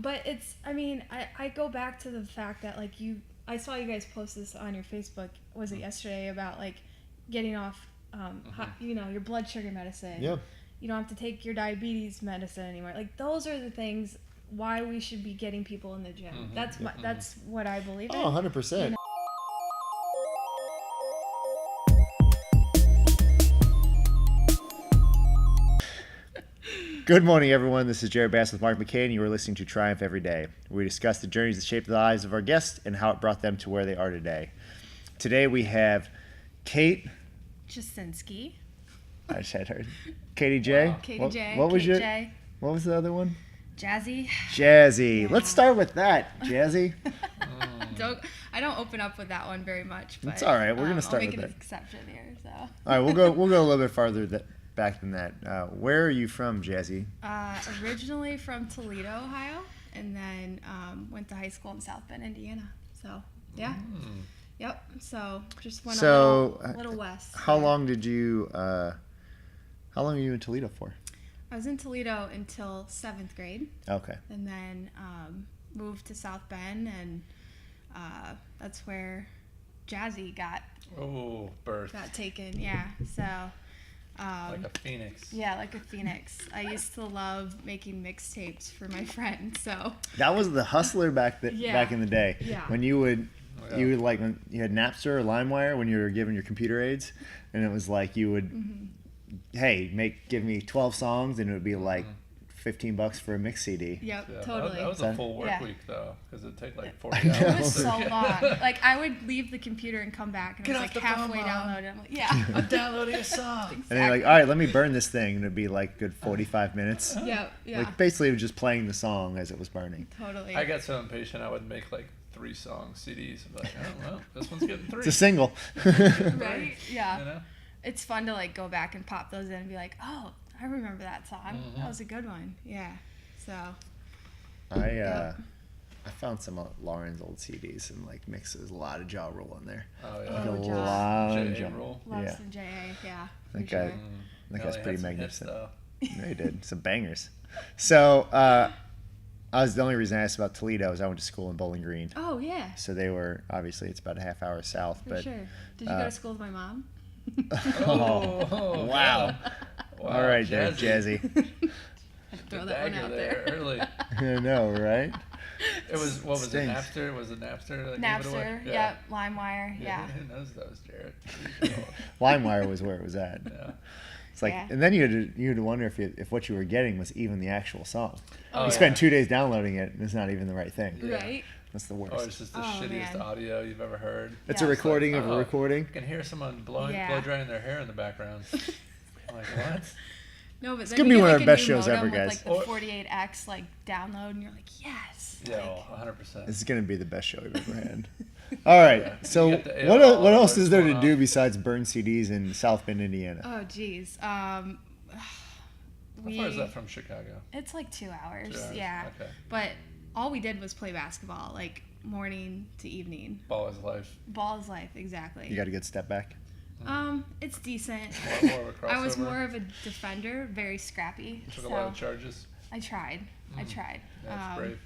But it's, I mean, I go back to the fact that, like, I saw you guys post this on your Facebook, was it yesterday, about, like, getting off, your blood sugar medicine. Yeah. You don't have to take your diabetes medicine anymore. Like, those are the things why we should be getting people in the gym. That's what I believe in. Oh, 100%. Good morning, everyone. This is Jared Bass with Mark McKay, and you are listening to Triumph Every Day. We discuss the journeys that shaped the lives of our guests and how it brought them to where they are today. Today we have Kate Jasinski. I just had her. Katie J. Wow. Katie J. What was Kate your? J. What was the other one? Jazzy. Yeah. Let's start with that, Jazzy. I don't open up with that one very much. But, it's all right. We're gonna start with that. I'll make it. an exception here. So. All right, we'll go a little bit farther back than that. Where are you from, Jazzy? Originally from Toledo, Ohio, and then went to high school in South Bend, Indiana. So yeah. Yep. So just went a little west. How long were you in Toledo for? I was in Toledo until 7th grade. Okay. And then moved to South Bend, and that's where Jazzy got taken. Yeah. So. Like a phoenix. Yeah, like a phoenix. I used to love making mixtapes for my friends. So. That was the hustler back in the day. Yeah. When you would like when you had Napster or LimeWire when you were given your computer aids, and it was like you would, hey, give me 12 songs, and it would be like $15 for a mix CD. Yep, totally. That was a full work week though, because it'd take like 40 hours. It was so long. Like I would leave the computer and come back, and it was like halfway downloaded. I'm like, I'm downloading a song. Exactly. And they're like, all right, let me burn this thing, and it'd be like a good 45 minutes. Yeah. Like basically, it was just playing the song as it was burning. Totally. I got so impatient, I would make like 3 song CDs. I'm like, oh well, this one's getting 3. It's a single. Right? Yeah. You know? It's fun to like go back and pop those in and be like, oh, I remember that song. That was a good one. Yeah. So. I found some of Lauren's old CDs and like mixes a lot of jaw rule in there. Oh yeah. Like a Ja. lot of J.A. jaw Rule. Loves some J.A. Yeah. That For sure. guy's pretty magnificent. Hits, Yeah, he did some bangers. So the only reason I asked about Toledo is I went to school in Bowling Green. Oh yeah. So they were obviously it's about a half hour south. For but sure. Did you go to school with my mom? Oh, wow. All right, there, Jazzy. Throw that one out there. Early. I know, right? It was what was Stinks. it? Napster? Was it Napster? That Napster. gave it away? Yep. LimeWire. Yeah. Who knows those, Jared? LimeWire was where it was at. Yeah. It's like, and then you had to wonder if what you were getting was even the actual song. Oh, you spent 2 days downloading it, and it's not even the right thing. Yeah. Right. That's the worst. Oh, it's just the shittiest audio you've ever heard. It's a recording of a recording. You can hear someone blow drying their hair in the background. I'm like, what? No, but it's then gonna you be get, one of like, our a best new shows modem ever, guys. with, like the 48x like download, and you're like, yes. Yeah, like, 100%. This is gonna be the best show we've ever had. All right, so what else is there to do besides burn CDs in South Bend, Indiana? Oh, geez. How far is that from Chicago? It's like 2 hours. 2 hours. Yeah. Okay. But all we did was play basketball, like morning to evening. Ball is life. Ball is life, exactly. You got a good step back. It's decent. More of a crossover. I was more of a defender, very scrappy. Took a lot of charges. I tried. That's brave.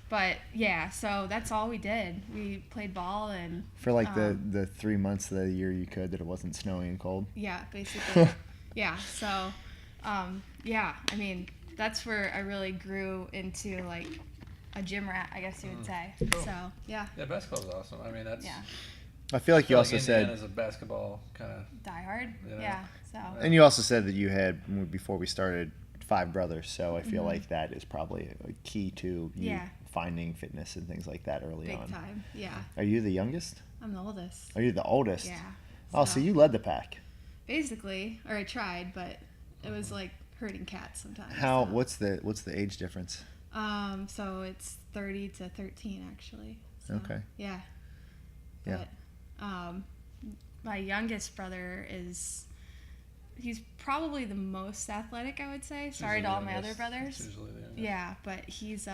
But yeah, so that's all we did. We played ball and for like the 3 months of the year you could that it wasn't snowing and cold. Yeah, basically. Yeah. So, yeah. I mean, that's where I really grew into like a gym rat, I guess you would say. Cool. So yeah. Yeah, basketball is awesome. I mean, that's. Yeah. I feel like you also said Indiana's a basketball kind of diehard. You know? Yeah. So. And you also said that you had before we started 5 brothers, so I feel like that is probably a key to you finding fitness and things like that early on. Big time. Yeah. Are you the youngest? I'm the oldest. Are you the oldest? Yeah. Oh, so you led the pack. Basically, or I tried, but it was like herding cats sometimes. How? So. What's the age difference? So it's 30 to 13 actually. So, okay. Yeah. Yeah. But, my youngest brother he's probably the most athletic, I would say. Sorry to all my other brothers. It's usually the youngest. Yeah, but he's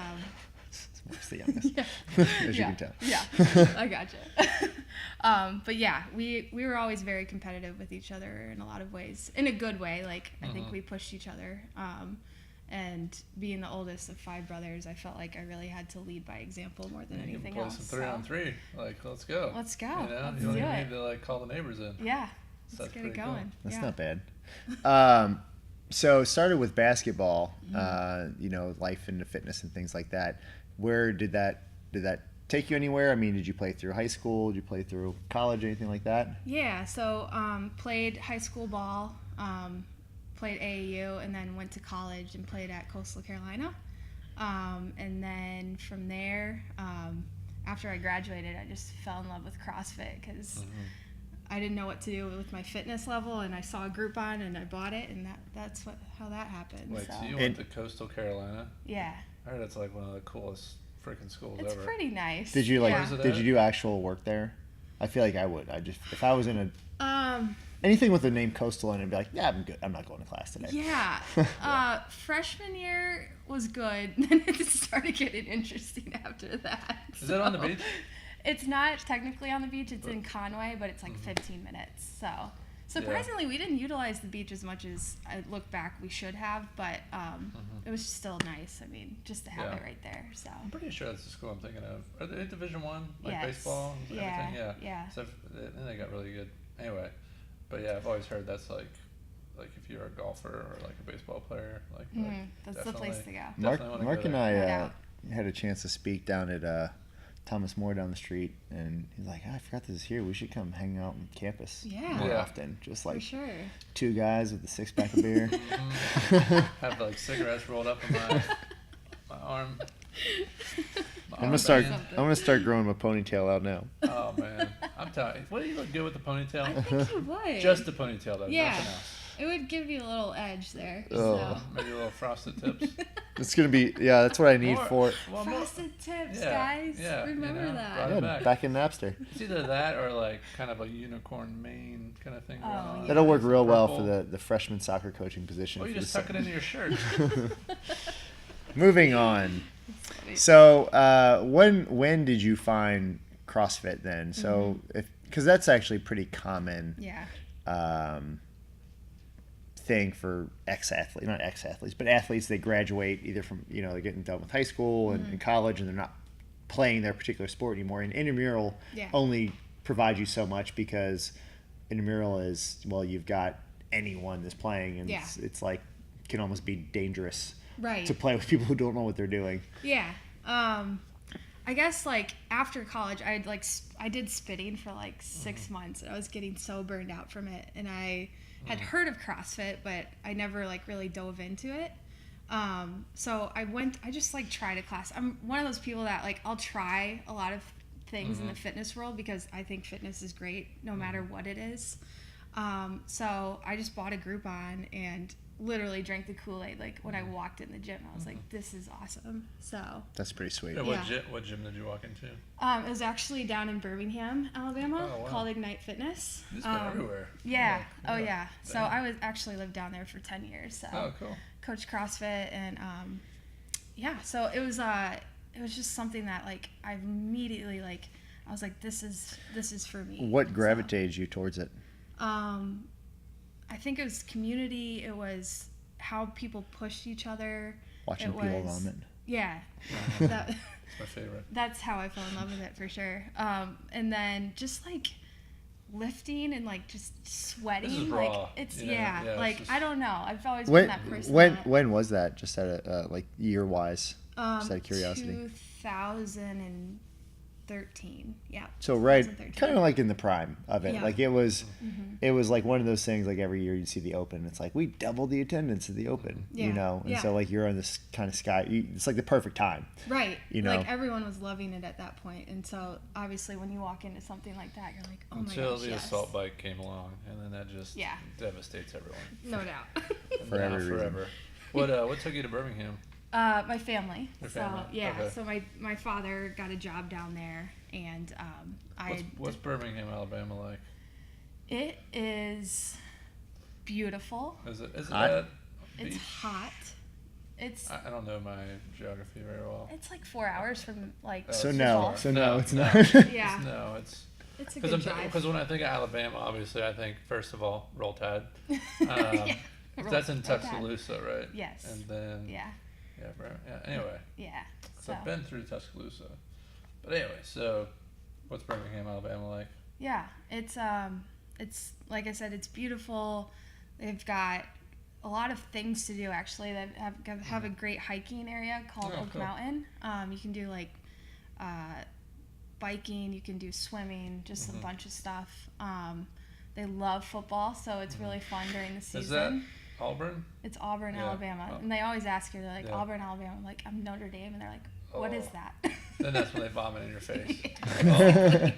It's the youngest, as you can tell. Yeah, I gotcha. But yeah, we were always very competitive with each other in a lot of ways, in a good way. Like I think we pushed each other, And being the oldest of 5 brothers, I felt like I really had to lead by example more than anything play else. Some 3-on-3. Like, let's go. Let's go. You know, Let's you don't do even it. need to like call the neighbors in. Yeah. So Let's get it going. That's yeah. not bad. So started with basketball, you know, life into fitness and things like that. Where did that take you anywhere? I mean, did you play through high school? Did you play through college, anything like that? Yeah, so played high school ball, played AAU, and then went to college and played at Coastal Carolina. And then from there, after I graduated, I just fell in love with CrossFit because I didn't know what to do with my fitness level, and I saw a Groupon and I bought it, and that's how that happened. Wait, so you went to Coastal Carolina? Yeah. I heard it's like one of the coolest freaking schools It's ever. pretty nice. Did you Yeah. did you do actual work there? I feel like I would. If I was in anything with the name Coastal in it, I'd be like, yeah, I'm good. I'm not going to class today. Yeah. Freshman year was good. Then it started getting interesting after that. Is that on the beach? It's not technically on the beach. It's in Conway, but it's like 15 minutes. So surprisingly, we didn't utilize the beach as much as I look back we should have, but it was still nice. I mean, just to have it right there. So I'm pretty sure that's the school I'm thinking of. Are they Division I, like Yes. baseball and everything? Yeah. So then they got really good. Anyway, but yeah, I've always heard that's like if you're a golfer or like a baseball player, like that's the place to go. Mark and I Yeah. had a chance to speak down at Thomas More down the street, and he's like, I forgot this is here. We should come hang out on campus more often. Just like For sure. 2 guys with a 6-pack of beer. Have like cigarettes rolled up in my arm. I'm gonna start growing my ponytail out now. Oh man, I'm tired. What do you look good with the ponytail? I think you would. Just the ponytail though, Yeah. nothing else. It would give you a little edge there. Oh. So. Maybe a little frosted tips. It's gonna be that's what I need for. Well, Frosted tips, yeah, guys. yeah, Remember you know, that. brought it Yeah, back. back in Napster. It's either that or like kind of a unicorn mane kind of thing. Going on. yeah. That'll work real well Purple. for the freshman soccer coaching position. Well, you for just the tuck it into your shirt. Moving on. So when did you find CrossFit then? So because that's actually pretty common. Yeah. Thing for not ex-athletes, but athletes. They graduate either from they're getting done with high school and college, and they're not playing their particular sport anymore. And intramural only provides you so much because intramural is you've got anyone that's playing, and it's like can almost be dangerous to play with people who don't know what they're doing. Yeah. I guess like after college, I did spinning for like 6 months. I was getting so burned out from it, and I had heard of CrossFit, but I never like really dove into it. So I just like tried a class. I'm one of those people that like I'll try a lot of things in the fitness world because I think fitness is great no matter what it is. So I just bought a Groupon and literally drank the Kool-Aid. Like when I walked in the gym, I was like, this is awesome. So That's pretty sweet. Yeah, what gym did you walk into? it was actually down in Birmingham, Alabama, Oh, wow. called Ignite Fitness. You've been everywhere. Yeah. Yeah. Oh yeah. So Dang. I was actually lived down there for 10 years. So Oh, cool. coached CrossFit and so it was just something that like I immediately like I was like this is for me. What gravitated you towards it? I think it was community. It was how people pushed each other. Watching people vomit. Yeah. It's my favorite. That's how I fell in love with it for sure. And then just like lifting and like just sweating. This is like raw, it's you know? Yeah, like it's just- I don't know. I've always been that person. When was that? Just at like year wise. Just out of curiosity. 2013. Yeah. So right, 2013. kind of like in the prime of it. Yeah. Like it was like one of those things. Like every year you'd see the Open. It's like we doubled the attendance at the Open. Yeah. And so like you're on this kind of sky. It's like the perfect time. Right. You know? Like everyone was loving it at that point. And so obviously when you walk into something like that, you're like, oh my gosh, Until the yes. assault bike came along, and then that just devastates everyone. No doubt. For Now every reason. forever. What took you to Birmingham? My family. Your So family, yeah. okay. So my father got a job down there, and What's Birmingham, Alabama like? it is beautiful. Is it Hot? bad? It's Beach? hot. It's I don't know my geography very well. it's like 4 hours from like. Oh, So it's no. far. So no, it's No. not. Yeah. No, it's It's a good drive. because when I think of Alabama, obviously I think first of all Roll Tide, Yeah. That's in like that. Tuscaloosa, right? Yes. And then Yeah. Anyway, Yeah. so I've been through Tuscaloosa, but anyway, so what's Birmingham, Alabama like? Yeah, it's like I said, it's beautiful. They've got a lot of things to do actually. They have a great hiking area called Oak cool. Mountain. You can do like biking, you can do swimming, just a bunch of stuff. They love football, so it's really fun during the season. Is that Auburn? It's Auburn, Yeah. Alabama. Oh. And they always ask you, they're like, Yeah. Auburn, Alabama. I'm like, I'm Notre Dame. And they're like, what is that? Then that's when they vomit in your face. No.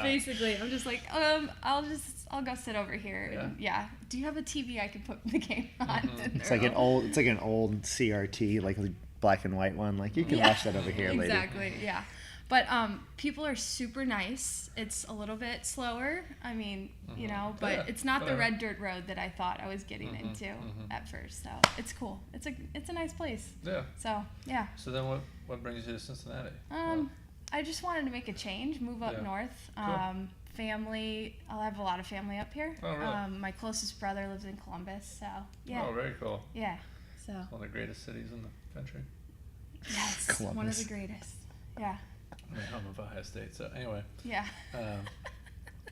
Basically, I'm just like, I'll go sit over here. Yeah. And do you have a TV I can put the game on? And It's they're like all- an old CRT, like the black and white one. Like you can watch that over here, lady. Exactly, yeah. But people are super nice. It's a little bit slower. I mean, but Yeah, it's not whatever. the red dirt road that I thought I was getting into at first. So it's cool. It's a nice place. Yeah. So yeah. So then what brings you to Cincinnati? I just wanted to make a change, move up Yeah. north. Cool. Family. I'll have a lot of family up here. Oh, really? My closest brother lives in Columbus. So yeah. Oh, very cool. Yeah. So One of the greatest cities in the country. yes, one of Columbus. the greatest. Yeah. I mean, home of Ohio State. So anyway, Yeah.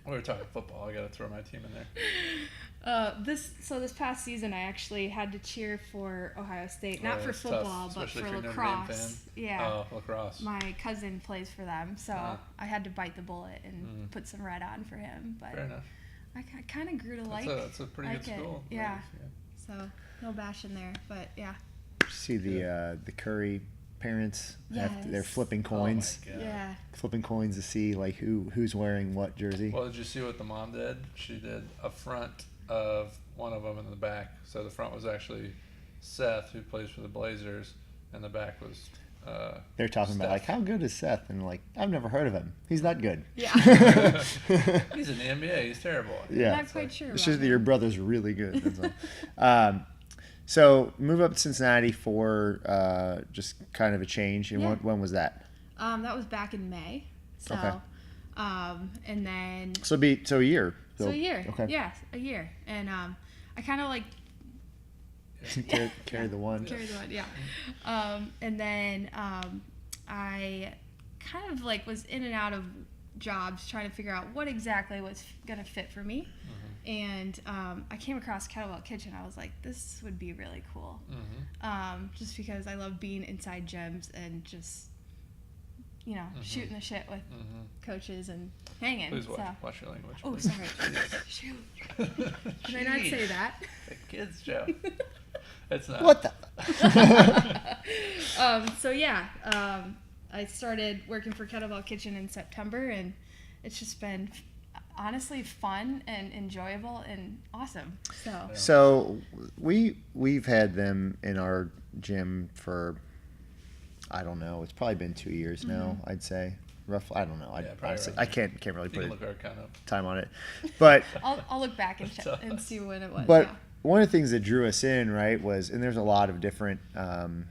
we were talking football. I got to throw my team in there. This past season I actually had to cheer for Ohio State, not for It's tough, football, but especially for if you're a Notre Dame lacrosse. fan. Yeah. Oh, lacrosse. My cousin plays for them, so Uh-huh. I had to bite the bullet and put some red on for him. But Fair enough. I kind of grew to That's a pretty like good it. school. Yeah. So no bashing there, but yeah. See the Curry parents? They're Yes. flipping coins. Oh my God. Yeah. Flipping coins to see like who's wearing what jersey. Well, did you see what the mom did? She did a front of one of them in the back. So the front was actually Seth, who plays for the Blazers, and the back was They're talking about Steph. like how good is Seth, and like I've never heard of him. He's not good. Yeah. He's in the NBA. He's terrible. Yeah. Not quite sure. It's about just that him. your brother's really good. That's all. So move up to Cincinnati for just kind of a change. And Yeah. when was that? That was back in May. So, Okay. and then So a year. so a year. Okay. Yeah, a year. And I kind of like Carry the one. carried the one, yeah. And then I kind of like was in and out of jobs trying to figure out what exactly was gonna fit for me. And I came across Kettlebell Kitchen. I was like, this would be really cool. Just because I love being inside gyms and just, shooting the shit with coaches and hanging. Please so. watch your language. Oh, please. sorry. Shoot. Did I not say that? The kids, Joe. It's not. What the? So yeah, I started working for Kettlebell Kitchen in September, and it's just been honestly fun and enjoyable and awesome. So we've had them in our gym for, I don't know, it's probably been 2 years now, I'd say. Roughly, I don't know. Yeah, probably Honestly, right. I can't really You put can it, look our kind of. time on it. But I'll look back and check and see when it was. But yeah. one of the things that drew us in, right, was, and there's a lot of different kind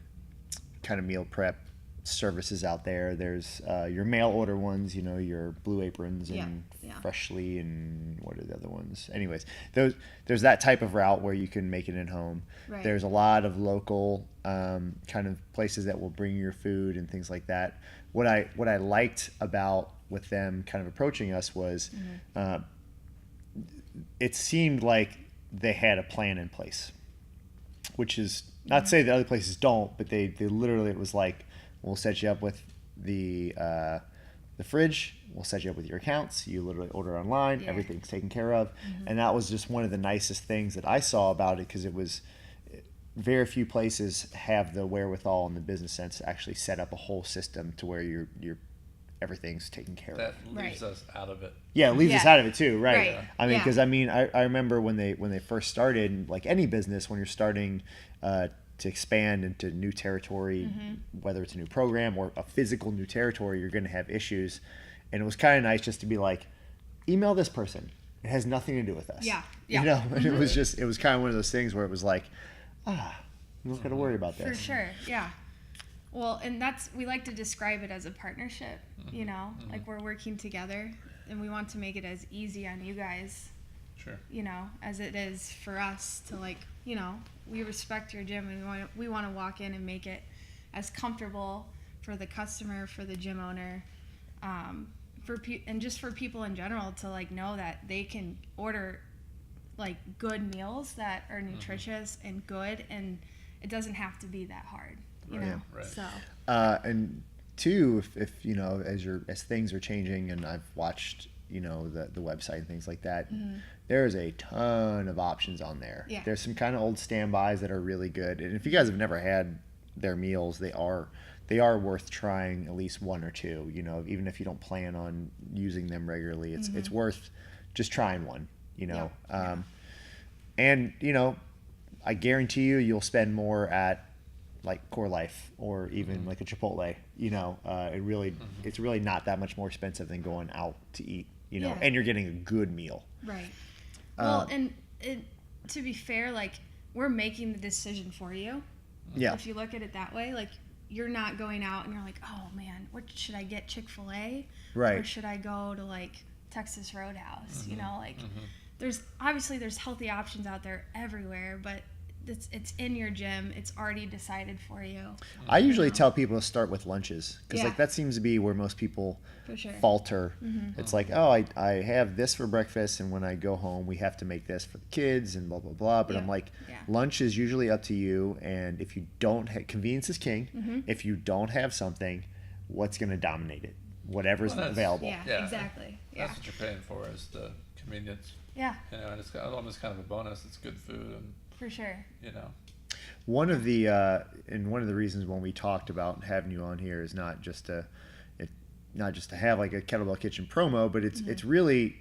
of meal prep services out there. There's your mail order ones, your Blue Aprons and Yeah. Freshly, and what are the other ones? Anyways, there's that type of route where you can make it at home. Right. There's a lot of local kind of places that will bring your food and things like that. What I liked about with them kind of approaching us was it seemed like they had a plan in place, which is not to say that other places don't, but they literally, it was like, we'll set you up with the fridge, we'll set you up with your accounts, you literally order online, Yeah. everything's taken care of. And that was just one of the nicest things that I saw about it, because it was very few places have the wherewithal in the business sense to actually set up a whole system to where you're everything's taken care That of. leaves Right. us out of it. Yeah, it leaves us Yeah. out of it too, right? Right. I mean, Yeah. because I remember when they first started, like any business, when you're starting to expand into new territory, whether it's a new program or a physical new territory, you're going to have issues. And it was kind of nice just to be like, email this person. It has nothing to do with us. Yeah. Yeah. And it was kind of one of those things where it was like, you don't got to worry about this. For sure, yeah. Well, and we like to describe it as a partnership, like we're working together, and we want to make it as easy on you guys Sure. you know, as it is for us to like, you know, we respect your gym and we want to walk in and make it as comfortable for the customer, for the gym owner, and just for people in general to like know that they can order like good meals that are nutritious and good, and it doesn't have to be that hard, you know. Right. So And two, if you know, as things are changing, and I've watched, you know, the website and things like that, there's a ton of options on there. Yeah. There's some kind of old standbys that are really good, and if you guys have never had their meals, they are worth trying at least one or two. You know, even if you don't plan on using them regularly, it's worth just trying one. You know, and you know, I guarantee you'll spend more at like Core Life or even like a Chipotle. You know, it's really not that much more expensive than going out to eat. You know, and you're getting a good meal. right. Well, and to be fair, like we're making the decision for you. Yeah. If you look at it that way, like you're not going out and you're like, oh man, what should I get? Chick-fil-A? Right. Or should I go to like Texas Roadhouse? You know, like there's healthy options out there everywhere, but it's in your gym. It's already decided for you. I usually tell people to start with lunches because Yeah. like that seems to be where most people For sure. falter. It's like, oh, I have this for breakfast, and when I go home, we have to make this for the kids and blah blah blah. But I'm like, lunch is usually up to you, and if you don't have, convenience is king. If you don't have something, what's going to dominate it? Whatever's available. Yeah, exactly. Yeah. That's what you're paying for, is the convenience. Yeah, You know, and it's almost kind of a bonus. It's good food, and for sure. you know. One of the reasons when we talked about having you on here is not just to have like a Kettlebell Kitchen promo, but it's really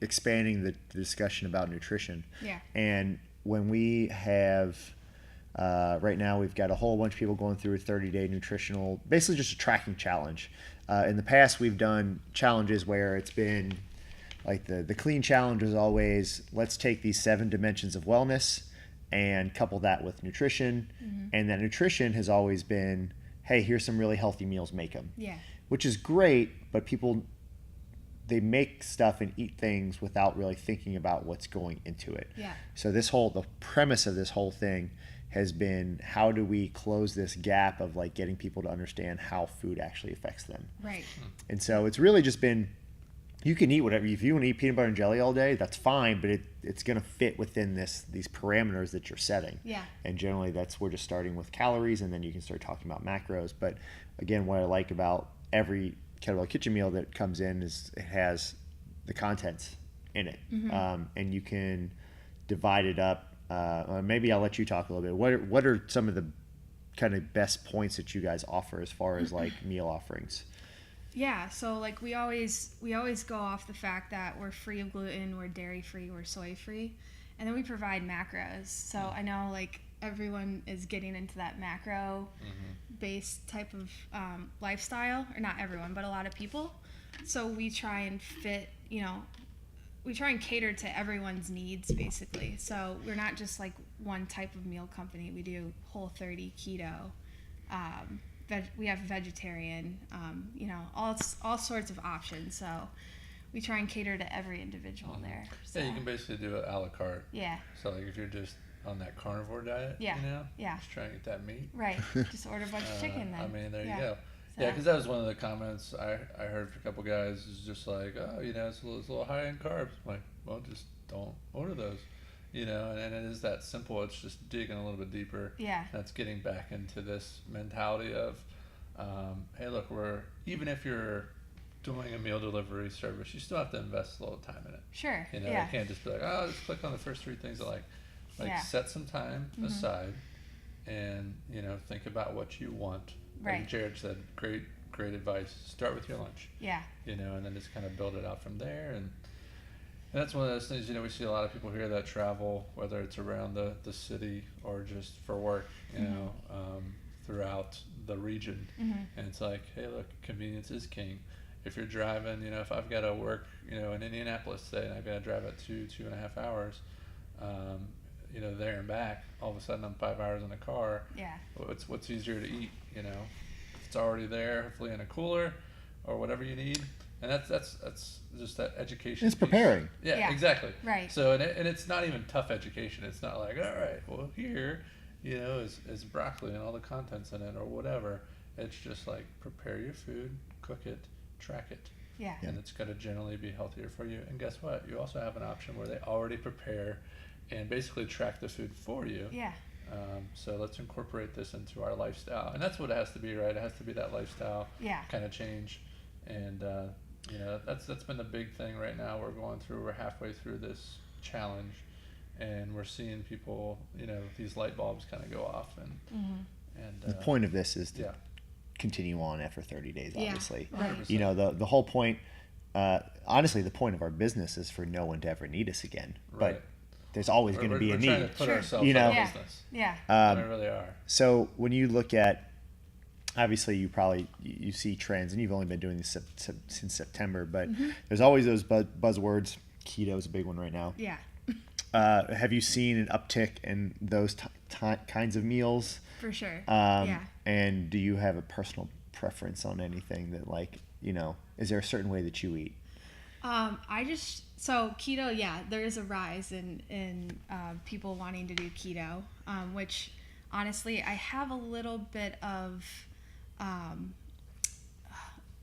expanding the discussion about nutrition. Yeah. And when we have right now, we've got a whole bunch of people going through a 30-day nutritional, basically just a tracking challenge. In the past, we've done challenges where it's been like the clean challenge is always, let's take these 7 dimensions of wellness and couple that with nutrition. And that nutrition has always been, hey, here's some really healthy meals, make them. Yeah. Which is great, but people, they make stuff and eat things without really thinking about what's going into it. Yeah. So the premise of this whole thing has been, how do we close this gap of like getting people to understand how food actually affects them? Right. And so it's really just been, you can eat whatever. If you want to eat peanut butter and jelly all day, that's fine, but it's going to fit within these parameters that you're setting. Yeah. And generally we're just starting with calories, and then you can start talking about macros. But again, what I like about every Kettlebell Kitchen meal that comes in is it has the contents in it. And you can divide it up. Maybe I'll let you talk a little bit. What are some of the kind of best points that you guys offer as far as like meal offerings? Yeah, so like we always go off the fact that we're free of gluten, we're dairy free, we're soy free, and then we provide macros. So I know like everyone is getting into that macro based type of lifestyle, or not everyone, but a lot of people. So we try and fit, you know, we try and cater to everyone's needs basically. So we're not just like one type of meal company. We do Whole30, keto. We have vegetarian, you know, all sorts of options. So we try and cater to every individual there. So. Yeah, you can basically do it a la carte. Yeah. So like if you're just on that carnivore diet, Yeah. you know, Yeah. just try and get that meat. Right. Just order a bunch of chicken then. I mean, there Yeah. you go. So. Yeah, because that was one of the comments I heard from a couple guys, is just like, oh, you know, it's a little high in carbs. I'm like, well, just don't order those. You know, and it is that simple. It's just digging a little bit deeper. Yeah. That's getting back into this mentality of, hey, look, even if you're doing a meal delivery service, you still have to invest a little time in it. Sure. You know, Yeah. you can't just be like, oh, just click on the first 3 things I like. Like, Yeah. set some time aside, and you know, think about what you want. Right. Like Jared said, great advice. Start with your lunch. Yeah. You know, and then just kind of build it out from there. And that's one of those things, you know, we see a lot of people here that travel, whether it's around the city or just for work, you know, throughout the region. And it's like, hey, look, convenience is king. If you're driving, you know, if I've got to work, you know, in Indianapolis today, and I've got to drive at 2.5 hours, you know, there and back, all of a sudden I'm 5 hours in a car. Yeah. What's easier to eat, you know? If it's already there, hopefully in a cooler or whatever you need, And that's just that education. It's piece. preparing. Yeah, exactly. Right. So and it's not even tough education. It's not like, all right, well here, is broccoli and all the contents in it or whatever. It's just like prepare your food, cook it, track it. Yeah. And it's going to generally be healthier for you. And guess what? You also have an option where they already prepare and basically track the food for you. Yeah. So let's incorporate this into our lifestyle. And that's what it has to be, right? It has to be that lifestyle kind of change. And, that's been the big thing right now. We're halfway through this challenge. And we're seeing people, these light bulbs kind of go off. And The point of this is to continue on after 30 days, obviously. Right. The whole point, honestly, the point of our business is for no one to ever need us again. Right. But there's always going to be a we're need. trying to put ourselves You know? out of business. Yeah. We really are. So when you look at, obviously you see trends, and you've only been doing this since September, but there's always those buzzwords. Keto is a big one right now. Yeah. Have you seen an uptick in those kinds of meals? For sure. Yeah. And do you have a personal preference on anything that, like, is there a certain way that you eat? So keto, there is a rise in people wanting to do keto, which honestly I have a little bit of,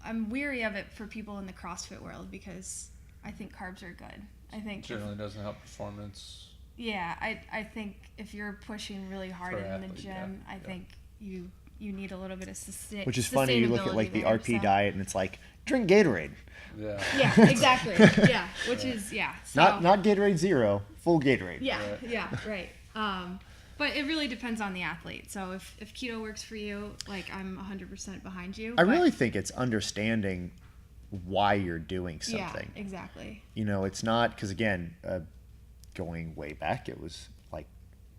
I'm weary of it for people in the CrossFit world because I think carbs are good. I think Generally doesn't help performance. Yeah, I think if you're pushing really hard in the gym, I think you need a little bit of sustainability. Which is funny, you look at like the there, RP diet and it's like, drink Gatorade. Yeah. Yeah, exactly. Yeah, which is, so, not Gatorade Zero, full Gatorade. Yeah, right. But it really depends on the athlete. So if keto works for you, like, I'm 100% behind you. I really think it's understanding why you're doing something. Yeah, exactly. It's not, because again, going way back, it was like,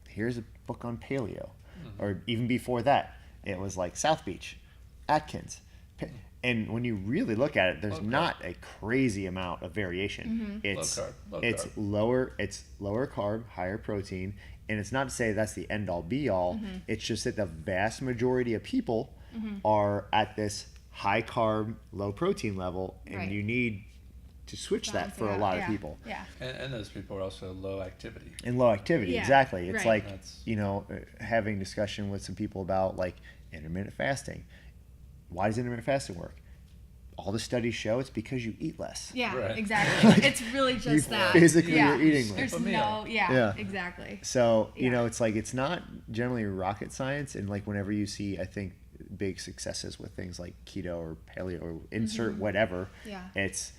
here's a book on paleo. Or even before that, it was like South Beach, Atkins. And when you really look at it, there's not a crazy amount of variation. It's low lower carb, higher protein, and it's not to say that's the end all be all. It's just that the vast majority of people are at this high carb, low protein level, and you need to switch that for a lot of people. Yeah. And those people are also low activity. And low activity, exactly. It's like, That's- having discussion with some people about like intermittent fasting. Why does intermittent fasting work? All the studies show it's because you eat less. Yeah, Right. exactly. It's really just that. Physically, you're eating less. There's exactly. So, it's like, it's not generally rocket science. And like, whenever you see, I think, big successes with things like keto or paleo or insert whatever, it's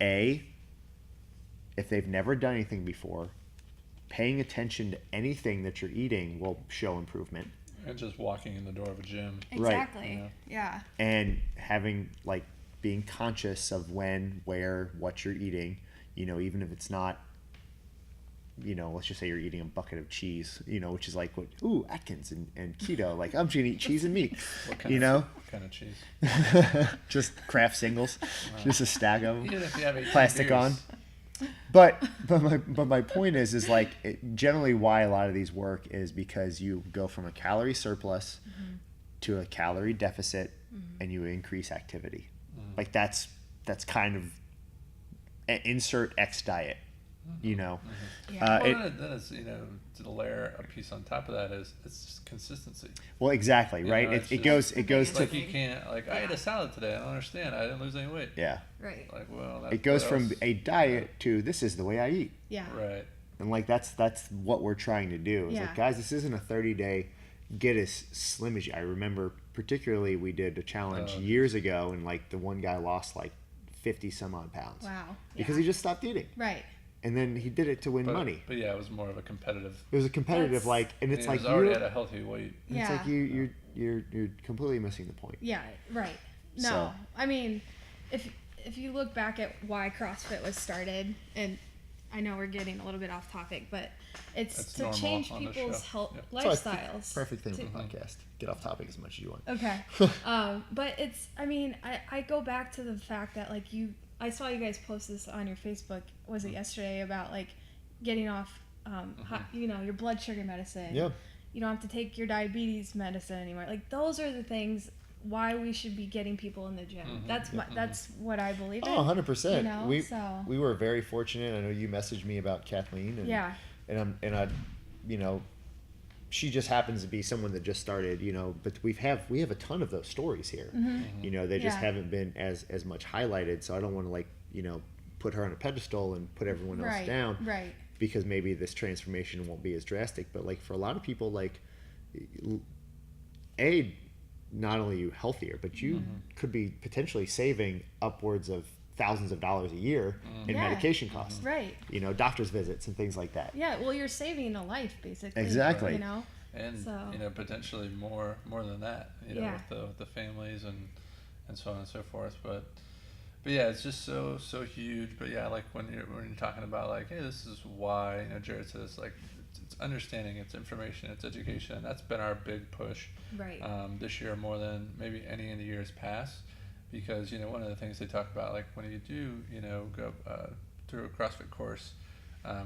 if they've never done anything before, paying attention to anything that you're eating will show improvement. And just walking in the door of a gym. Exactly. Right. Yeah. And having, like, being conscious of when, where, what you're eating, even if it's not, let's just say you're eating a bucket of cheese, which is like, Atkins and keto. Like, I'm just going to eat cheese and meat, What kind of cheese? Just Kraft singles, just a stack of them, Even if you have 18 plastic beers. on. But my point is like, generally why a lot of these work is because you go from a calorie surplus to a calorie deficit, and you increase activity. Like that's kind of insert X diet, Yeah. Then it's, to layer a piece on top of that is it's just consistency. Well, exactly, right? It goes to, like, you can't, like, I ate a salad today. I don't understand. I didn't lose any weight. yeah. Right. Like, well, that's It goes what from else? a diet to this is the way I eat. Yeah. Right. And like that's what we're trying to do. It's like, guys, this isn't a 30-day get as slim as you. I remember particularly we did a challenge years ago, and like the one guy lost like 50 some odd pounds. Wow. Because he just stopped eating. Right. And then he did it to win money. But yeah, it was more of a competitive. It was a competitive, That's- like, and it's He like was already you're, at a healthy weight. it's like you're completely missing the point. Yeah. Right. No, So- I mean, if you look back at why CrossFit was started, and I know we're getting a little bit off topic, but it's That's to normal change on the people's show. health Yep. lifestyles. Perfect thing for the podcast. Get off topic as much as you want. Okay. But it's, I mean, I go back to the fact that, like, I saw you guys post this on your Facebook, was it yesterday, about, like, getting off, your blood sugar medicine. Yeah. You don't have to take your diabetes medicine anymore. Like, those are the things why we should be getting people in the gym. That's what I believe in. Oh, 100%. You know, we were very fortunate. I know you messaged me about Kathleen, and I, you know, she just happens to be someone that just started, you know, but we have a ton of those stories here. You know, they just haven't been as much highlighted, so I don't want to, like, you know, put her on a pedestal and put everyone else down. Right. Because maybe this transformation won't be as drastic, but like for a lot of people, like, not only are you healthier, but you could be potentially saving upwards of thousands of dollars a year in medication costs. Right. You know, doctor's visits and things like that. Yeah, well, you're saving a life, basically. Exactly. You know? And, you know, potentially more than that, you know, with the families and so on and so forth. But yeah, it's just so huge. But yeah, like when you're talking about, like, hey, this is why, you know, Jared says, like, it's understanding, it's information, it's education. That's been our big push this year, more than maybe any in the years past, because, you know, one of the things they talk about, like, when you do, you know, go through a CrossFit course,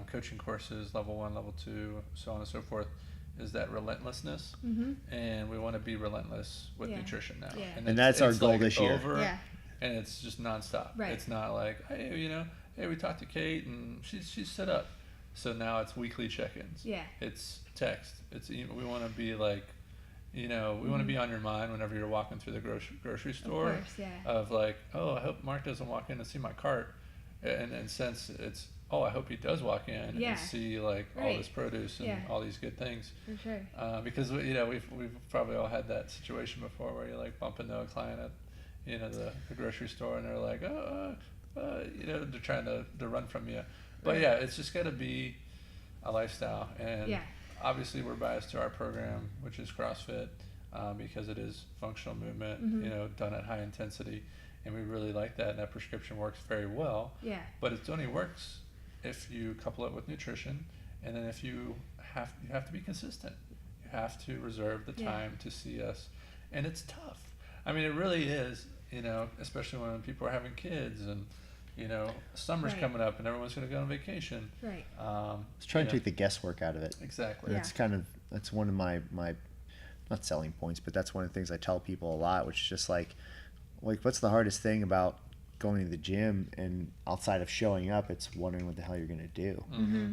coaching courses, level 1, level 2, so on and so forth, is that relentlessness. And we want to be relentless with nutrition now. And that's our goal, like, this year. And it's just nonstop. Right. It's not like, hey, you know, hey, we talked to Kate and she's set up. So now it's weekly check-ins. Yeah. It's text. We want to be like, you know, we want to be on your mind whenever you're walking through the grocery store. Of course, Of like, oh, I hope Mark doesn't walk in and see my cart. And since it's, oh, I hope he does walk in and see, like, all this produce and all these good things. For sure. Because, you know, we've probably all had that situation before where you're like bumping into a client at, you know, the grocery store, and they're like, you know, they're trying to run from you. But yeah, it's just got to be a lifestyle. And obviously we're biased to our program, which is CrossFit, because it is functional movement, you know, done at high intensity. And we really like that, and that prescription works very well. Yeah. But it only works if you couple it with nutrition, and then if you have to be consistent. You have to reserve the time to see us. And it's tough. I mean, it really is. You know, especially when people are having kids, and, you know, summer's coming up and everyone's going to go on vacation. Right. Let's try to take the guesswork out of it. Exactly. That's one of my not selling points, but that's one of the things I tell people a lot, which is just like what's the hardest thing about going to the gym, and outside of showing up, it's wondering what the hell you're going to do.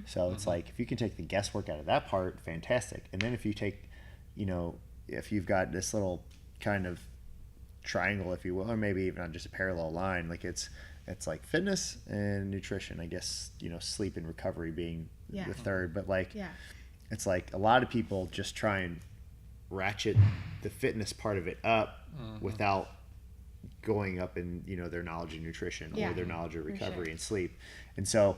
So it's like, if you can take the guesswork out of that part, fantastic. And then if you take, you know, if you've got this little kind of triangle, if you will, or maybe even not just a parallel line, like it's like fitness and nutrition, I guess, you know, sleep and recovery being the third, but like it's like a lot of people just try and ratchet the fitness part of it up without going up in, you know, their knowledge of nutrition or their knowledge of recovery and sleep. And so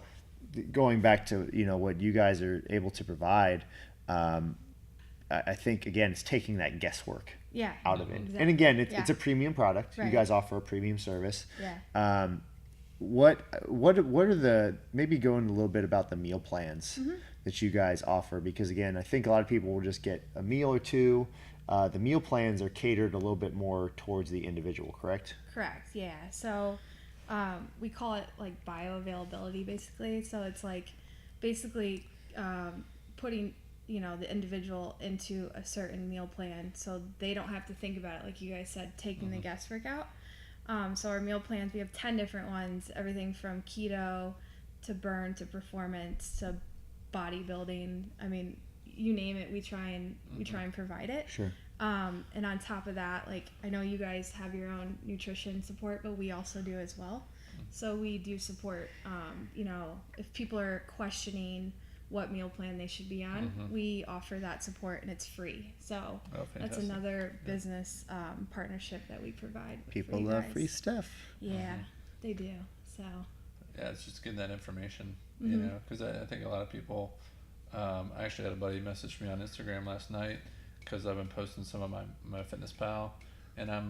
going back to, you know, what you guys are able to provide, I think, again, it's taking that guesswork out of it. Exactly. And again, it's a premium product. You guys offer a premium service. What are the, maybe go into a little bit about the meal plans that you guys offer, because again, I think a lot of people will just get a meal or two. The meal plans are catered a little bit more towards the individual, correct? Correct, yeah. So we call it like bioavailability, basically. So it's like basically putting, you know, the individual into a certain meal plan so they don't have to think about it, like you guys said, taking the guesswork out. So our meal plans, we have 10 different ones, everything from keto to burn to performance to bodybuilding. I mean, you name it, we try and provide it. Sure. And on top of that, like, I know you guys have your own nutrition support, but we also do as well. So we do support, you know, if people are questioning what meal plan they should be on, we offer that support, and it's free. So that's another business partnership that we provide. People love free stuff. Yeah, they do. So yeah, it's just getting that information, you know, because I think a lot of people. I actually had a buddy message me on Instagram last night because I've been posting some of my Fitness Pal, and I'm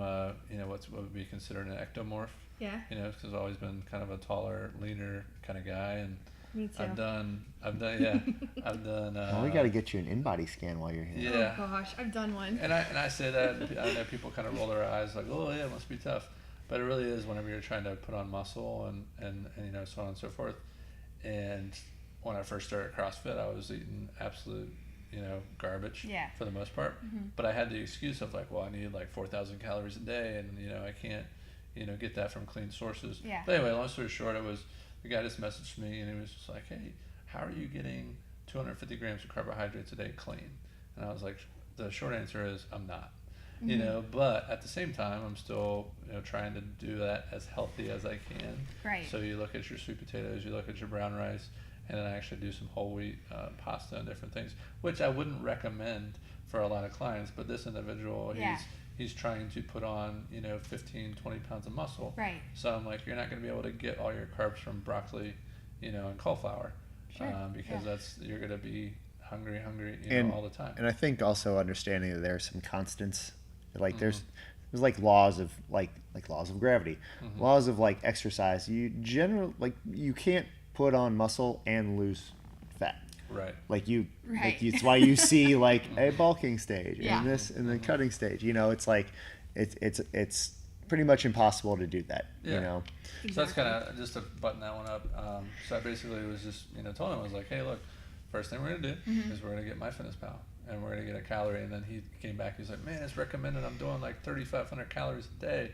you know, what would be considered an ectomorph. Yeah. You know, because I've always been kind of a taller, leaner kind of guy, and me too. I've done. Well, we got to get you an in-body scan while you're here. Yeah. Oh gosh, I've done one. And I say that, I know people kind of roll their eyes like, oh yeah, it must be tough, but it really is whenever you're trying to put on muscle and you know, so on and so forth. And when I first started CrossFit, I was eating absolute garbage Yeah. for the most part. But I had the excuse of like, well, I need like 4,000 calories a day, and I can't get that from clean sources. Yeah. But anyway, long story short, the guy just messaged me, and he was just like, hey, how are you getting 250 grams of carbohydrates a day clean? And I was like, the short answer is I'm not. But at the same time, I'm still trying to do that as healthy as I can. Right. So you look at your sweet potatoes, you look at your brown rice, and then I actually do some whole wheat pasta and different things, which I wouldn't recommend for a lot of clients. But this individual, he's trying to put on 15, 20 pounds of muscle. Right. So I'm like, you're not going to be able to get all your carbs from broccoli, and cauliflower, because you're going to be hungry, all the time. And I think also understanding that there's some constants, like there's like laws of laws of gravity, laws of like exercise. You you can't put on muscle and lose fat. Right. It's why you see like a bulking stage Yeah. and this and the cutting stage. It's like it's pretty much impossible to do that. Yeah. So that's kind of just to button that one up. So I basically was just told him, I was like, hey, look, first thing we're gonna do is we're gonna get MyFitnessPal, and we're gonna get a calorie. And then he came back, he's like, man, it's recommended I'm doing like 3,500 calories a day.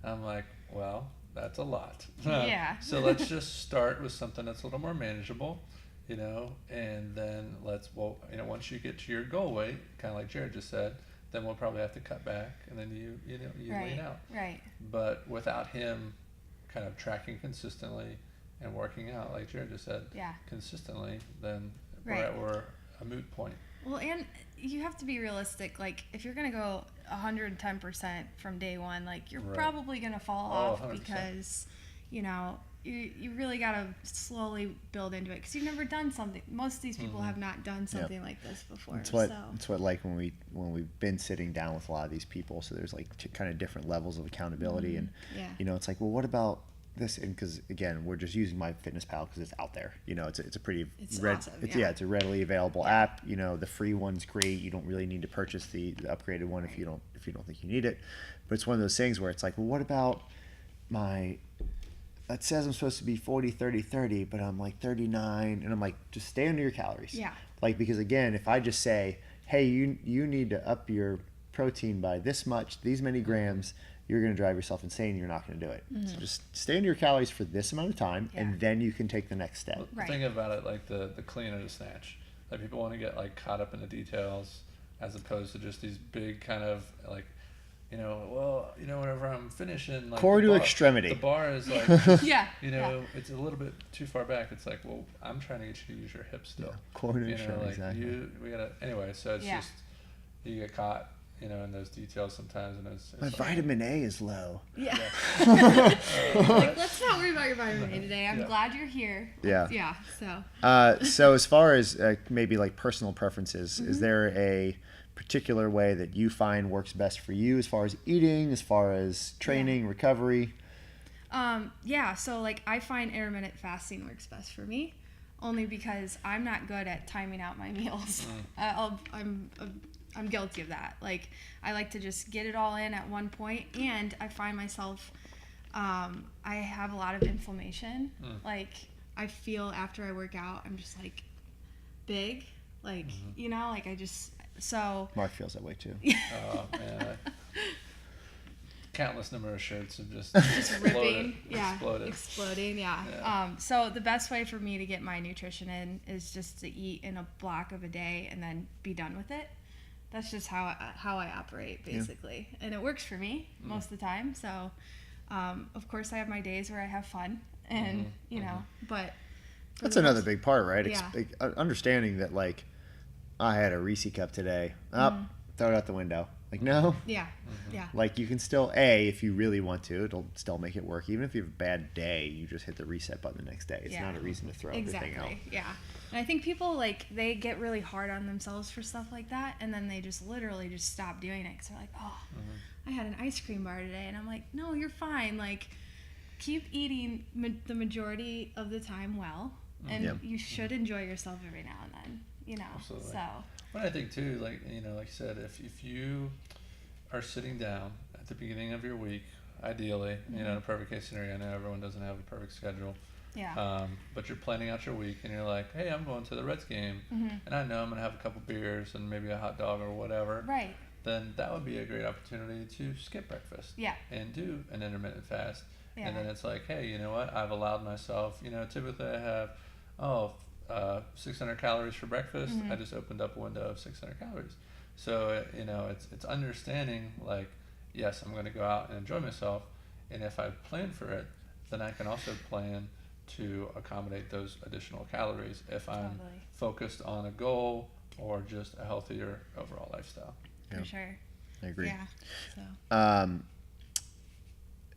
I'm like, well, that's a lot. Yeah. So let's just start with something that's a little more manageable, and then once you get to your goal weight, kind of like Jared just said, then we'll probably have to cut back, and then you lean out. Right. But without him kind of tracking consistently and working out, like Jared just said, consistently, then we're a moot point. Well, and you have to be realistic. Like, if you're going to go 110% from day one, like, you're probably going to fall off 100%. Because, you really got to slowly build into it, because you've never done something. Most of these people have not done something like this before. It's what like when we've been sitting down with a lot of these people, so there's like kind of different levels of accountability, and it's like, well, what about this? And because again, we're just using MyFitnessPal because it's out there. It's a pretty awesome, it's a readily available app. The free one's great. You don't really need to purchase the upgraded one if you don't think you need it. But it's one of those things where it's like, well, what about it says I'm supposed to be 40, 30, 30, but I'm like 39, and I'm like, just stay under your calories. Yeah. Like, because again, if I just say, hey, you need to up your protein by this much, these many grams, you're going to drive yourself insane. You're not going to do it. So just stay under your calories for this amount of time, and then you can take the next step. Right. Think about it like the clean or the snatch. Like, people want to get like caught up in the details as opposed to just these big kind of like, whenever I'm finishing, like core to extremity. The bar is like, it's a little bit too far back. It's like, well, I'm trying to get you to use your hips still. Core to extremity, exactly. We gotta, anyway, so it's just, you get caught, in those details sometimes, and it's my vitamin A is low. Yeah. Like, let's not worry about your vitamin A today. I'm glad you're here. Yeah. So. So as far as maybe like personal preferences, is there a particular way that you find works best for you as far as eating, as far as training, recovery? So like, I find intermittent fasting works best for me, only because I'm not good at timing out my meals. I'm guilty of that. Like, I like to just get it all in at one point, and I find myself, I have a lot of inflammation. Like, I feel after I work out, I'm just like big, like, like I just, so. Mark feels that way too. Oh, man. Countless number of shirts have just ripping, exploding, so the best way for me to get my nutrition in is just to eat in a block of a day and then be done with it. That's just how I operate, basically, and it works for me most of the time. So, of course, I have my days where I have fun, and but that's another big part, right? Like, understanding that, like, I had a Reese cup today. Throw it out the window. Like, no. Yeah. Like, you can still, if you really want to, it'll still make it work. Even if you have a bad day, you just hit the reset button the next day. It's not a reason to throw everything out. Yeah. And I think people, like, they get really hard on themselves for stuff like that, and then they just literally just stop doing it because they're like, I had an ice cream bar today, and I'm like, no, you're fine. Like, keep eating the majority of the time well, and you should enjoy yourself every now and then, Absolutely. So. But I think too, like you said, if you are sitting down at the beginning of your week, ideally, in a perfect case scenario, I know everyone doesn't have a perfect schedule, Yeah. But you're planning out your week and you're like, hey, I'm going to the Reds game and I know I'm going to have a couple beers and maybe a hot dog or whatever. Right. Then that would be a great opportunity to skip breakfast. Yeah. And do an intermittent fast. Yeah. And then it's like, hey, you know what? I've allowed myself, typically I have, 600 calories for breakfast. I just opened up a window of 600 calories. So, it's understanding like, yes, I'm going to go out and enjoy myself. And if I plan for it, then I can also plan to accommodate those additional calories if I'm focused on a goal or just a healthier overall lifestyle. For sure. I agree. Yeah.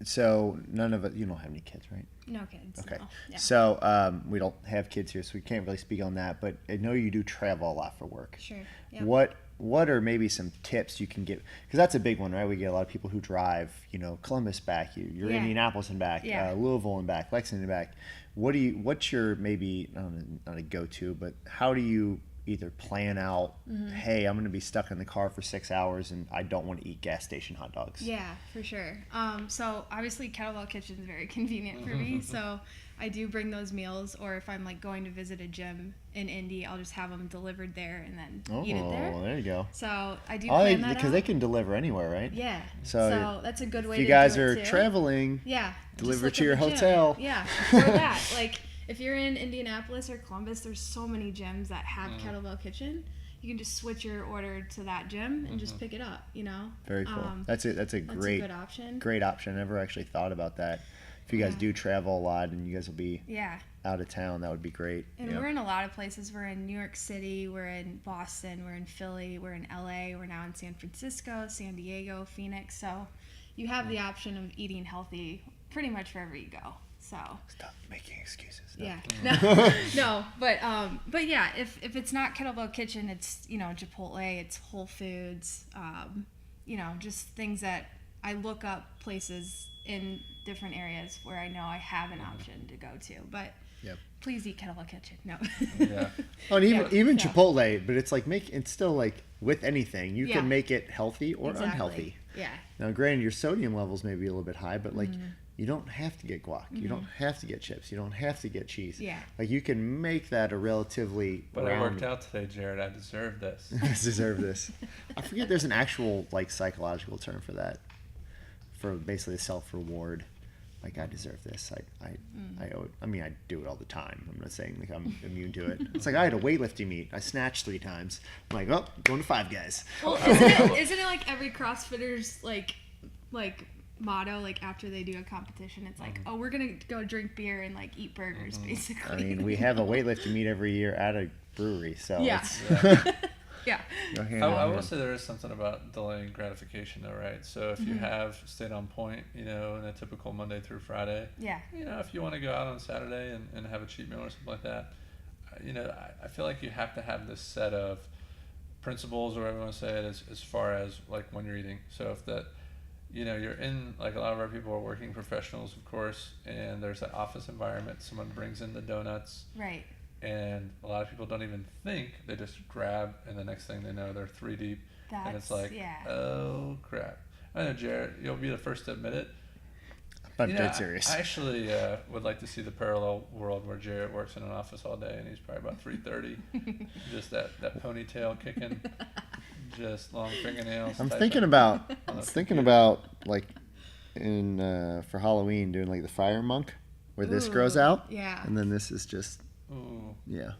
So none of it, you don't have any kids, right? No kids. Okay. No. Yeah. So we don't have kids here, so we can't really speak on that. But I know you do travel a lot for work. Sure. Yeah. What are maybe some tips you can give? Because that's a big one, right? We get a lot of people who drive, Columbus back, you're Indianapolis and back, Louisville and back, Lexington and back. What's your maybe, not a go-to, but how do you either plan out, hey, I'm going to be stuck in the car for 6 hours and I don't want to eat gas station hot dogs? Yeah, for sure. So obviously Kettlebell Kitchen is very convenient for me. So I do bring those meals, or if I'm like going to visit a gym in Indy, I'll just have them delivered there and then eat it there. Oh, there you go. So I do plan that because out. they can deliver anywhere, right? Yeah. So that's a good way if you to guys do are it too. traveling, yeah, deliver just to your look up a gym. hotel. Yeah, or that. Like if you're in Indianapolis or Columbus, there's so many gyms that have Kettlebell Kitchen. You can just switch your order to that gym and just pick it up, Very cool. That's a great good option. Great option. I never actually thought about that. If you guys do travel a lot and you guys will be out of town, that would be great. And we're in a lot of places. We're in New York City, we're in Boston, we're in Philly, we're in LA, we're now in San Francisco, San Diego, Phoenix. So you have the option of eating healthy pretty much wherever you go. So stop making excuses. No. Yeah. No, but yeah, if it's not Kettlebell Kitchen, it's Chipotle, it's Whole Foods, just things that I look up places in different areas where I know I have an option to go to. But please eat Kettlebell Kitchen. No. Yeah. Oh, and even Chipotle, but it's like it's still like with anything you can make it healthy or unhealthy. Yeah. Now, granted, your sodium levels may be a little bit high, but like. You don't have to get guac. You don't have to get chips. You don't have to get cheese. Yeah. Like you can make that a relatively. But I worked out today, Jared. I deserve this. I deserve this. I forget there's an actual like psychological term for that. For basically a self-reward. Like I deserve this. I owe it. I mean, I do it all the time. I'm not saying like I'm immune to it. It's like I had a weightlifting meet. I snatched 3 times. I'm like, going to 5 guys. Well, isn't it like every CrossFitter's like motto, like after they do a competition, it's like, oh, we're gonna go drink beer and like eat burgers, basically. I mean, we have a weightlifting meet every year at a brewery, so it's yeah. I will say there is something about delaying gratification though, right? So if you have stayed on point, in a typical Monday through Friday, if you want to go out on Saturday and have a cheat meal or something like that, I feel like you have to have this set of principles, or whatever you want to say it, as far as like when you're eating. So if that you're in, like a lot of our people are working professionals, of course, and there's that office environment. Someone brings in the donuts. Right. And a lot of people don't even think. They just grab, and the next thing they know, they're 3 deep. And it's like, oh, crap. I know, Jared, you'll be the first to admit it. I'm dead serious. I actually would like to see the parallel world where Jared works in an office all day, and he's probably about 3:30. Just that ponytail kicking. Just long fingernails. I'm thinking about like in for Halloween doing like the fire monk where this grows out. Yeah. And then this is just. Ooh. Yeah.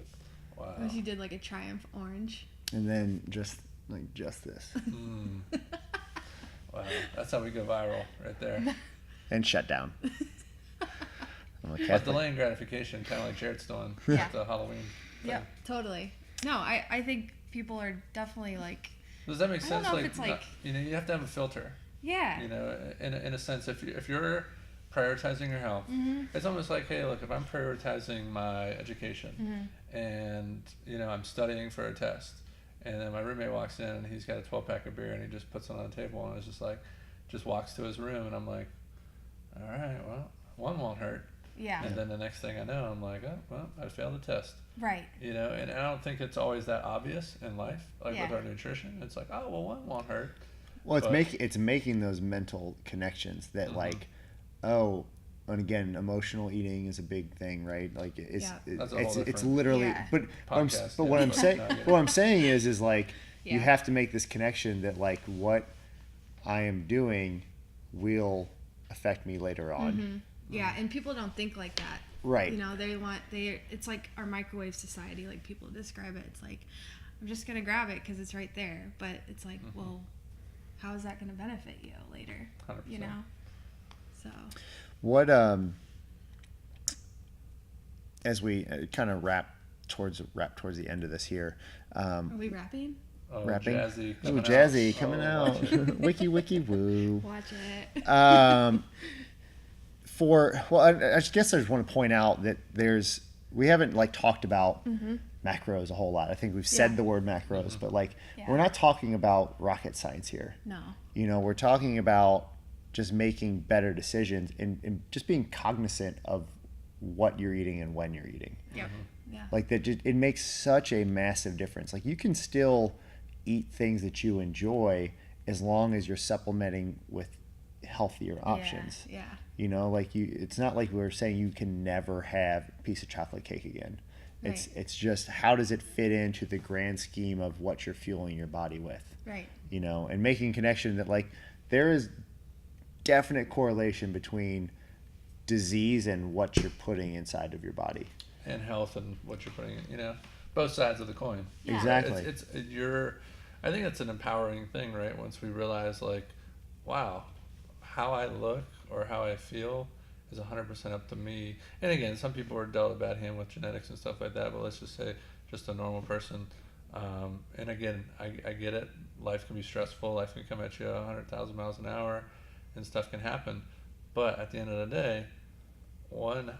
Wow. What if you did like a Triumph Orange? And then just this. Wow. That's how we go viral right there. And shut down. But delaying gratification, kind of like Jared's doing with the Halloween thing. Yep, totally. No, I think people are definitely like. Does that make sense? I don't know if it's like you have to have a filter. Yeah. In a sense, if you're prioritizing your health, it's almost like, hey, look, if I'm prioritizing my education and I'm studying for a test, and then my roommate walks in and he's got a 12-pack of beer and he just puts it on the table and it's just like, just walks to his room and I'm like, all right, well, one won't hurt. Yeah. And then the next thing I know, I'm like, oh, well, I failed the test. Right. And I don't think it's always that obvious in life, like with our nutrition. It's like, oh, well, one won't hurt. Well, it's making those mental connections that like, oh, and again, emotional eating is a big thing, right? Like That's a whole it's different literally, Yeah. but podcast, but what yeah, I'm but saying, not yet. what I'm saying is like you Yeah. have to make this connection that like what I am doing will affect me later on. Yeah, and people don't think like that. Right. You know, it's like our microwave society, like people describe it. It's like, I'm just going to grab it because it's right there. But it's like, well, how is that going to benefit you later? 100%. You know? So. What as we kind of wrap towards the end of this here. Are we rapping? Oh, Wrapping. Jazzy. Ooh, Coming Jazzy out. coming Oh, out. watch it. Wiki woo. Watch it. I guess I just want to point out that we haven't like talked about macros a whole lot. I think we've said Yeah. the word macros, but like Yeah. we're not talking about rocket science here. No. You know, we're talking about just making better decisions and just being cognizant of what you're eating and when you're eating. Yep. Yeah. Like that, it makes such a massive difference. Like you can still eat things that you enjoy as long as you're supplementing with healthier options. Yeah. You know, like it's not like we're saying you can never have a piece of chocolate cake again. Right. It's just how does it fit into the grand scheme of what you're fueling your body with. Right. You know, and making connection that like there is definite correlation between disease and what you're putting inside of your body. And health and what you're putting in, you know, both sides of the coin. Yeah. Exactly. I think it's an empowering thing, right? Once we realize like, wow, how I look or how I feel is 100% up to me. And again, some people are dealt a bad hand with genetics and stuff like that, but let's just say just a normal person. And again, I get it. Life can be stressful. Life can come at you 100,000 miles an hour and stuff can happen. But at the end of the day, one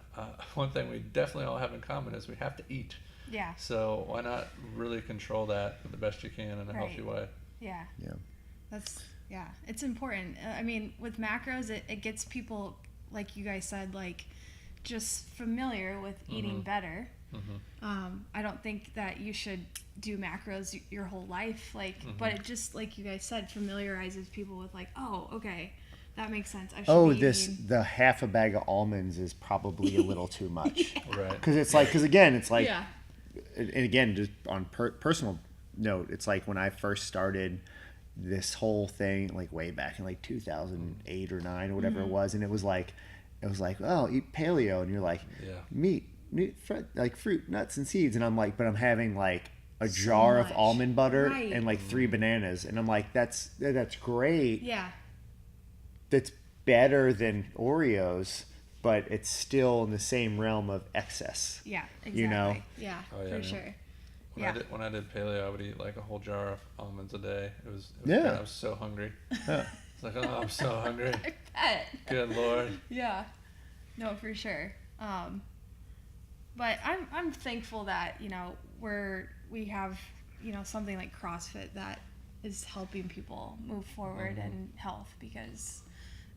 thing we definitely all have in common is we have to eat. Yeah. So why not really control that the best you can in a healthy way? Yeah. Yeah. It's important. I mean, with macros, it gets people, like you guys said, like just familiar with eating better. I don't think that you should do macros your whole life, like, but it just, like you guys said, familiarizes people with like, oh, okay, that makes sense. I should be eating. The half a bag of almonds is probably a little too much. Right. Because again, it's like, Yeah. and again, just on personal note, it's like when I first started this whole thing, like way back in like 2008 or 9 or whatever it was, and it was like, oh, eat paleo, and you're like, meat, like fruit, nuts, and seeds, and I'm like, but I'm having like a jar of much. almond butter Right. and like 3 bananas, and I'm like, that's great. Yeah. That's better than Oreos, but it's still in the same realm of excess. Yeah. Exactly. You know? Yeah. Oh, yeah, for man. sure. When I did paleo, I would eat like a whole jar of almonds a day. It was Yeah. I was so hungry. Yeah. It's like, oh, I'm so hungry. I bet. Good Lord. Yeah. No, for sure. But I'm thankful that, you know, we have, you know, something like CrossFit that is helping people move forward in health, because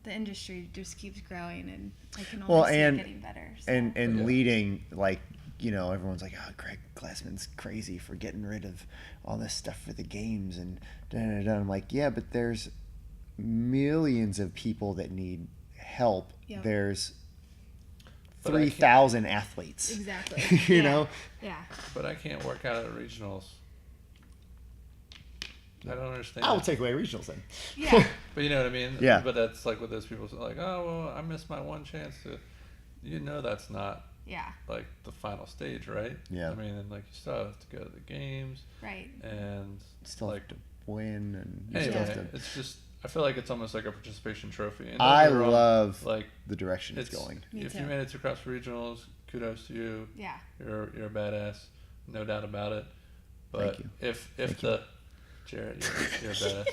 the industry just keeps growing and I can only see it getting better. So. And leading, like, you know, everyone's like, oh, Greg Glassman's crazy for getting rid of all this stuff for the games and da-da-da. I'm like, yeah, but there's millions of people that need help. Yep. There's But I 3,000 athletes. Exactly. You know? Yeah. But I can't work out at regionals. I don't understand. I will that. take away regionals then. Yeah. But you know what I mean? Yeah. But that's like what those people say, like, oh, well, I missed my one chance to. You know, that's not Yeah. like the final stage, right? Yeah. I mean, and like you still have to go to the games, Right. and Still like have to win and you still anyway, have to, it's just I feel like it's almost like a participation trophy. And don't I get me wrong, love like the direction it's going. Me if too. you made it to CrossFit regionals, kudos to you. Yeah. You're a badass, no doubt about it. But Thank you. if Thank the Jared, you're a badass.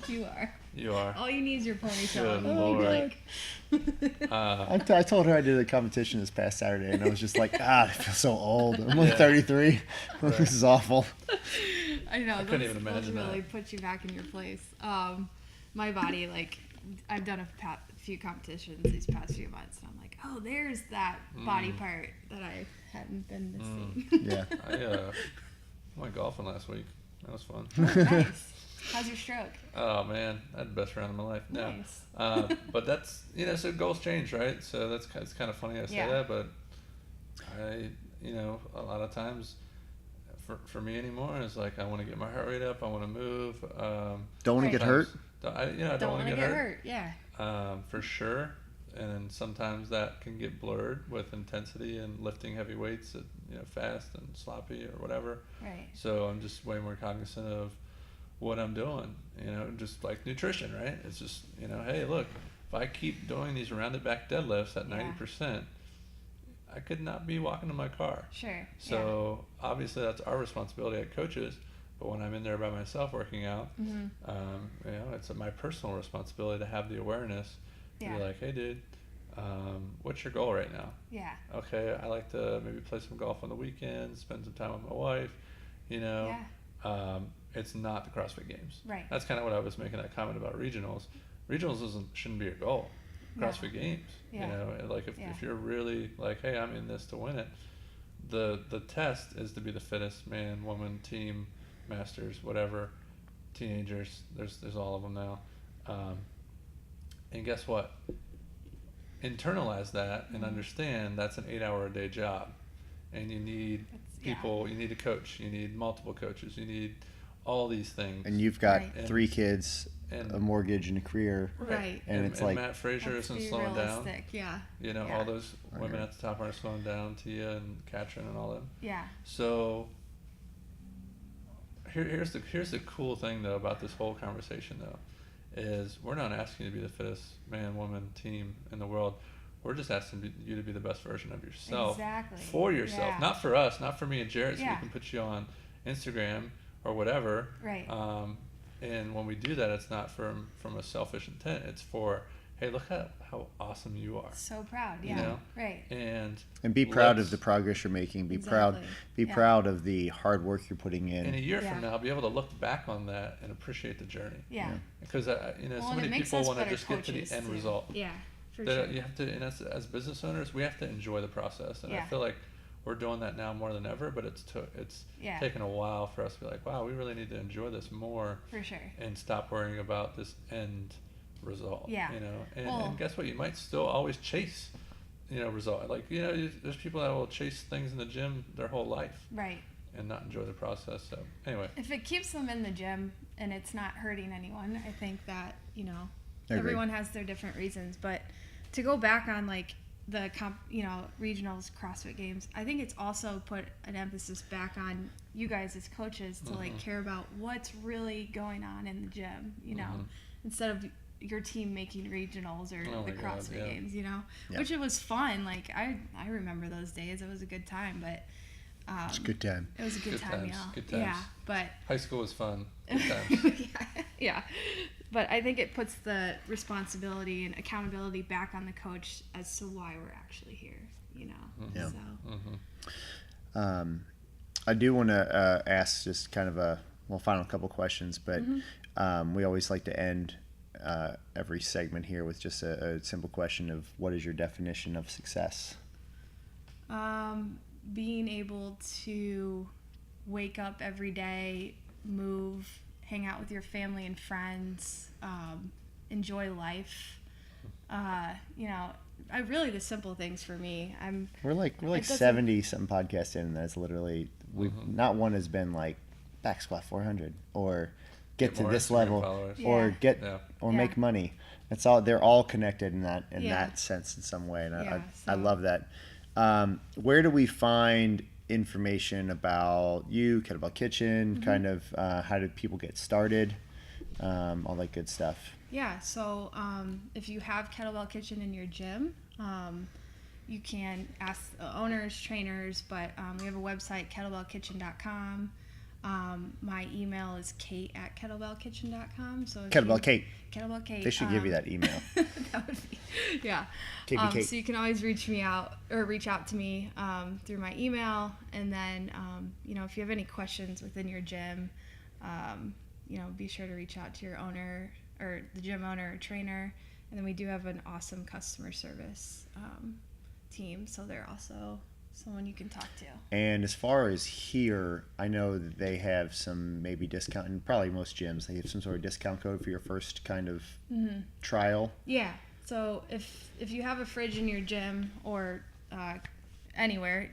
You are. You are. All you need is your ponytail. Good Lord. I told her I did a competition this past Saturday, and I was just like, I feel so old. I'm only Yeah. 33. Right. This is awful. I know. I couldn't those- even imagine those really that. put you back in your place. My body, like, I've done a few competitions these past few months, and I'm like, oh, there's that body part that I hadn't been missing. Yeah. I went golfing last week. That was fun. Oh, nice. How's your stroke? Oh man, I had the best round of my life. No. Nice. But that's, so goals change, right? So it's kind of funny I say that, but I, a lot of times for me anymore is like I want to get my heart rate up. I want to move. Don't want to get hurt. I don't want to get hurt. Yeah. For sure. And sometimes that can get blurred with intensity and lifting heavy weights at, fast and sloppy or whatever. Right. So I'm just way more cognizant of what I'm doing, just like nutrition, right? It's just, hey, look, if I keep doing these rounded back deadlifts at 90%, I could not be walking to my car. Sure. So obviously that's our responsibility as coaches. But when I'm in there by myself working out, it's my personal responsibility to have the awareness to be like, hey, dude, what's your goal right now? Yeah. Okay, I like to maybe play some golf on the weekends, spend some time with my wife, It's not the CrossFit Games. Right. That's kind of what I was making that comment about regionals. Regionals shouldn't be your goal. CrossFit Games. If you're really like, hey, I'm in this to win it, the test is to be the fittest man, woman, team, masters, whatever, teenagers. There's all of them now. And guess what? Internalize that and understand that's an 8-hour-a-day job, and you need people. You need a coach. You need multiple coaches. You need all these things. And you've got 3 kids, a mortgage, and a career. Right. And it's like Matt Frazier isn't slowing down. Yeah. All those women at the top aren't slowing down. Tia and Katrin and all them. Yeah. So here's the cool thing though about this whole conversation though, is we're not asking you to be the fittest man, woman, team in the world. We're just asking you to be the best version of yourself. Exactly. For yourself, not for us, not for me and Jarrett, so we can put you on Instagram or whatever. Right. And when we do that, it's not from a selfish intent. It's for, hey, look at how awesome you are. So proud. Yeah. Right. And be proud of the progress you're making. Be proud of the hard work you're putting in. In a year from now, be able to look back on that and appreciate the journey. Yeah. Because so many people want to just get to the end result. Yeah. For sure. You have to, and as business owners, we have to enjoy the process. And I feel like we're doing that now more than ever, but it's taken a while for us to be like, wow, we really need to enjoy this more. For sure. And stop worrying about this end result. Yeah. And guess what? You might still always chase, result. Like, there's people that will chase things in the gym their whole life. Right. And not enjoy the process. So anyway. If it keeps them in the gym and it's not hurting anyone, I think that, everyone has their different reasons. But to go back on like the regionals, CrossFit Games, I think it's also put an emphasis back on you guys as coaches to like care about what's really going on in the gym, instead of your team making regionals or the CrossFit Games, which it was fun. Like I remember those days. It was a good time, but it's a good time. It was a good time, Good times. Yeah, but high school was fun. Good times. yeah. But I think it puts the responsibility and accountability back on the coach as to why we're actually here, Yeah. So. I do want to ask just kind of a final couple questions, but we always like to end every segment here with just a simple question of what is your definition of success? Being able to wake up every day, move, hang out with your family and friends, enjoy life. Really the simple things for me. We're like 70 something podcasts in, and that's literally not one has been like back squat 400 or get to this level or make money. It's all, they're all connected in that sense in some way, and I love that. Where do we find information about you, Kettlebell Kitchen, kind of how do people get started, all that good stuff? Yeah, so if you have Kettlebell Kitchen in your gym, you can ask the owners, trainers, but we have a website, kettlebellkitchen.com. My email is kate@kettlebellkitchen.com. So Kettlebell Kate. They should give you that email. That would be, yeah. Kate. So you can always reach out to me through my email, and then if you have any questions within your gym, be sure to reach out to your owner or the gym owner or trainer. And then we do have an awesome customer service team, so they're also someone you can talk to. And as far as here, I know that they have some maybe discount, and probably most gyms, they have some sort of discount code for your first kind of trial. Yeah. So if you have a fridge in your gym or anywhere,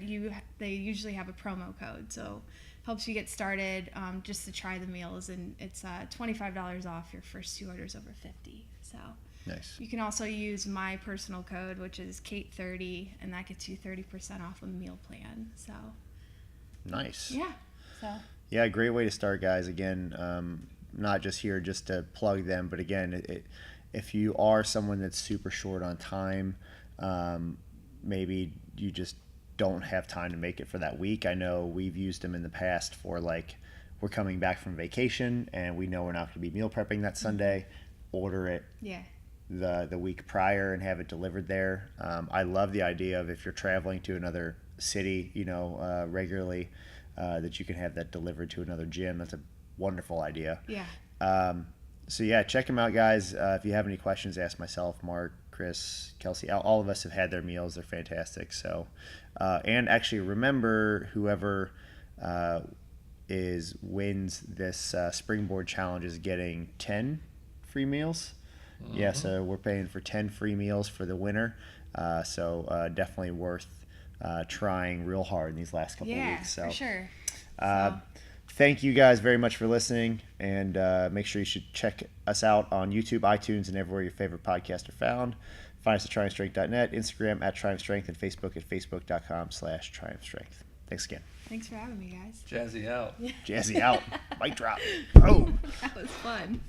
they usually have a promo code. So helps you get started just to try the meals, and it's $25 off your first 2 orders over 50. So nice. You can also use my personal code, which is Kate30, and that gets you 30% off a meal plan. So nice. Yeah. So yeah, great way to start, guys. Again, not just here just to plug them, but again, if you are someone that's super short on time, maybe you just don't have time to make it for that week. I know we've used them in the past for like, we're coming back from vacation and we know we're not going to be meal prepping that Sunday. Order it the week prior and have it delivered there. I love the idea of if you're traveling to another city, regularly, that you can have that delivered to another gym. That's a wonderful idea. Yeah. So yeah, check them out, guys. If you have any questions, ask myself, Mark, Chris, Kelsey. All of us have had their meals. They're fantastic. So, and actually remember, whoever wins this Springboard Challenge is getting 10 free meals. Mm-hmm. Yeah, so we're paying for 10 free meals for the winner. So definitely worth trying real hard in these last couple of weeks. So, for sure. Thank you guys very much for listening, and make sure you should check us out on YouTube, iTunes, and everywhere your favorite podcasts are found. Find us at triumphstrength.net, Instagram at triumphstrength, and Facebook at facebook.com/triumphstrength. Thanks again. Thanks for having me, guys. Jazzy out. Jazzy out. Mic drop. Oh. That was fun.